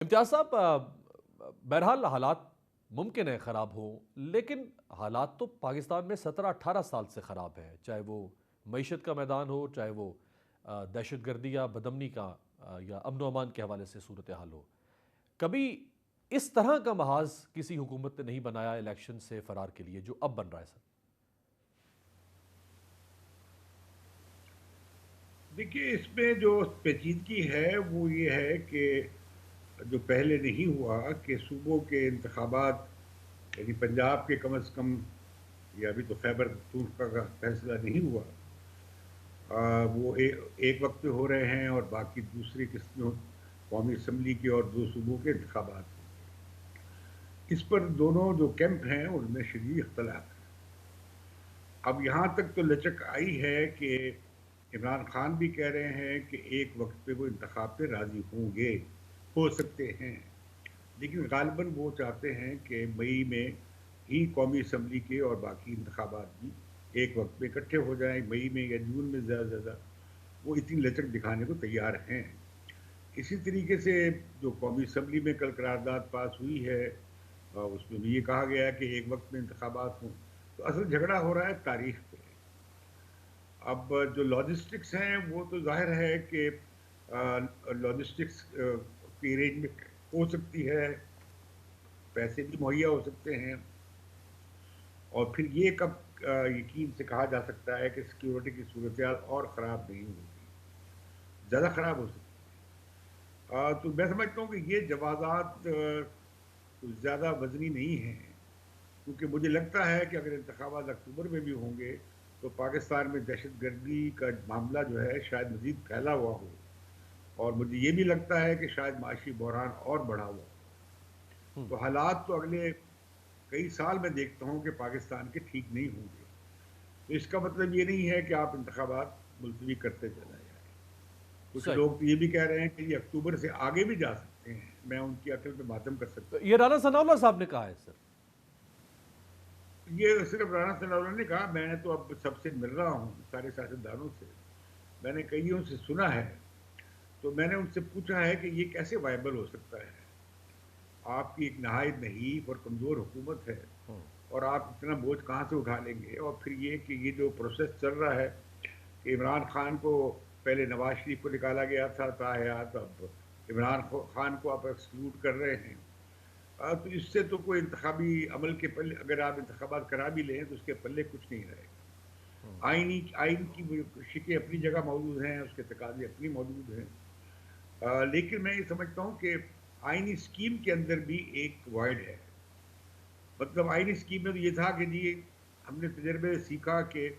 امتیاز صاحب، بہرحال حالات ممکن ہے خراب ہوں، لیکن حالات تو پاکستان میں 17-18 سال سے خراب ہے، چاہے وہ معیشت کا میدان ہو، چاہے وہ دہشت گردی یا بدامنی کا یا امن و امان کے حوالے سے صورتحال ہو۔ کبھی اس طرح کا محاذ کسی حکومت نے نہیں بنایا الیکشن سے فرار کے لیے جو اب بن رہا ہے سر۔ دیکھیے، اس میں جو پیچیدگی ہے وہ یہ ہے کہ جو پہلے نہیں ہوا کہ صوبوں کے انتخابات، یعنی پنجاب کے کم از کم، یا ابھی تو خیبر پختونخوا کا فیصلہ نہیں ہوا، وہ ایک وقت پہ ہو رہے ہیں، اور باقی دوسری قسموں قومی اسمبلی کے اور دو صوبوں کے انتخابات ہوں گے۔ اس پر دونوں جو کیمپ ہیں ان میں شدید اختلاف ہے۔ اب یہاں تک تو لچک آئی ہے کہ عمران خان بھی کہہ رہے ہیں کہ ایک وقت پہ وہ انتخاب پہ راضی ہوں گے، ہو سکتے ہیں، لیکن غالباً وہ چاہتے ہیں کہ مئی میں ہی قومی اسمبلی کے اور باقی انتخابات بھی ایک وقت پہ اکٹھے ہو جائیں، مئی میں یا جون میں زیادہ سے زیادہ۔ وہ اتنی لچک دکھانے کو تیار ہیں۔ اسی طریقے سے جو قومی اسمبلی میں کل قرارداد پاس ہوئی ہے، اس میں بھی یہ کہا گیا ہے کہ ایک وقت میں انتخابات ہوں۔ تو اصل جھگڑا ہو رہا ہے تاریخ پہ۔ اب جو لاجسٹکس ہیں وہ تو ظاہر ہے کہ لاجسٹکس کی رینج میں ہو سکتی ہے، پیسے بھی مہیا ہو سکتے ہیں، اور پھر یہ کب یقین سے کہا جا سکتا ہے کہ سیکیورٹی کی صورتحال اور خراب نہیں ہوگی، زیادہ خراب ہو سکتی ہے۔ تو میں سمجھتا ہوں کہ یہ جوازات زیادہ وزنی نہیں ہیں، کیونکہ مجھے لگتا ہے کہ اگر انتخابات اکتوبر میں بھی ہوں گے تو پاکستان میں دہشت گردی کا معاملہ جو ہے شاید مزید پھیلا ہوا ہو، اور مجھے یہ بھی لگتا ہے کہ شاید معاشی بحران اور بڑھا ہوا ہو۔ تو حالات تو اگلے کئی سال میں دیکھتا ہوں کہ پاکستان کے ٹھیک نہیں ہوں گے۔ تو اس کا مطلب یہ نہیں ہے کہ آپ انتخابات ملتوی کرتے چلا جائیں۔ کچھ صحیح۔ لوگ تو یہ بھی کہہ رہے ہیں کہ یہ اکتوبر سے آگے بھی جا سکتے ہیں، میں ان کی عقل پہ ماتم کر سکتا ہوں۔ یہ رانا ثناء اللہ صاحب نے کہا ہے سر۔ یہ صرف رانا ثناء اللہ نے کہا، میں نے تو اب سب سے مل رہا ہوں، سارے سیاستدانوں سے، میں نے کئیوں سے سنا ہے، تو میں نے ان سے پوچھا ہے کہ یہ کیسے وائبل ہو سکتا ہے؟ آپ کی ایک نہایت نحیف اور کمزور حکومت ہے، اور آپ اتنا بوجھ کہاں سے اٹھا لیں گے؟ اور پھر یہ کہ یہ جو پروسیس چل رہا ہے کہ عمران خان کو پہلے نواز شریف کو نکالا گیا تھا تاحیات، اب عمران خان کو آپ ایکسکلوڈ کر رہے ہیں، تو اس سے تو کوئی انتخابی عمل کے پلے، اگر آپ انتخابات کرا بھی لیں تو اس کے پلے کچھ نہیں رہے گا۔ آئین کی شکیں اپنی جگہ موجود ہیں، اس کے تقاضے اپنی موجود ہیں، لیکن میں یہ سمجھتا ہوں کہ آئینی اسکیم کے اندر بھی ایک وائڈ ہے۔ مطلب آئینی اسکیم میں تو یہ تھا کہ جی ہم نے تجربے سے سیکھا کہ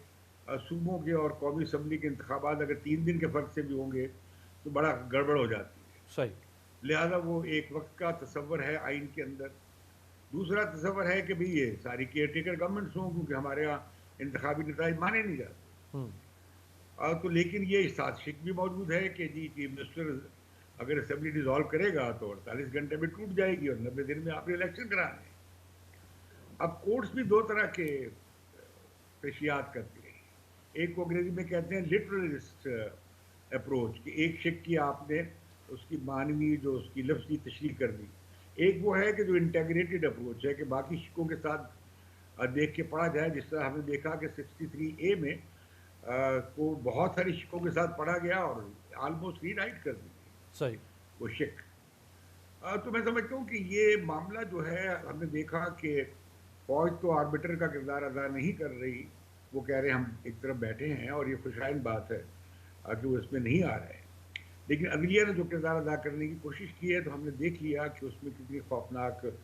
صوبوں کے اور قومی اسمبلی کے انتخابات اگر 3 دن کے فرق سے بھی ہوں گے تو بڑا گڑبڑ ہو جاتی ہے، صحیح۔ لہذا وہ ایک وقت کا تصور ہے آئین کے اندر۔ دوسرا تصور ہے کہ بھئی یہ ساری کیئر ٹیکر گورنمنٹس ہوں، کیونکہ ہمارے ہاں انتخابی نتائج مانے نہیں جاتے۔ تو لیکن یہ استاتشک بھی موجود ہے کہ جی چیف منسٹر اگر اسمبلی ڈیزالو کرے گا تو 48 گھنٹے میں ٹوٹ جائے گی، اور 90 دن میں آپ نے الیکشن کرانے ہیں۔ اب کورٹس بھی دو طرح کے پیشیات کرتی ہیں۔ ایک کو انگریزی میں کہتے ہیں لٹرلسٹ اپروچ، کہ ایک شک کی آپ نے اس کی معنوی جو اس کی لفظی تشریح کر دی۔ ایک وہ ہے کہ جو انٹیگریٹڈ اپروچ ہے کہ باقی شکوں کے ساتھ دیکھ کے پڑھا جائے، جس طرح ہم نے دیکھا کہ 63A میں کو بہت ساری شکوں کے ساتھ پڑھا گیا اور آلموسٹ ری رائٹ کر دی گئی صحیح۔ وہ شک۔ تو میں سمجھتا ہوں کہ یہ معاملہ جو ہے، ہم نے دیکھا کہ فوج تو آربیٹر کا کردار ادا نہیں کر رہی، وہ کہہ رہے ہیں ہم ایک طرف بیٹھے ہیں، اور یہ خوشائن بات ہے کہ وہ اس میں نہیں آ رہے ہیں، لیکن عدلیہ نے جو کردار ادا کرنے کی کوشش کی ہے تو ہم نے دیکھ لیا کہ اس میں کتنی خوفناک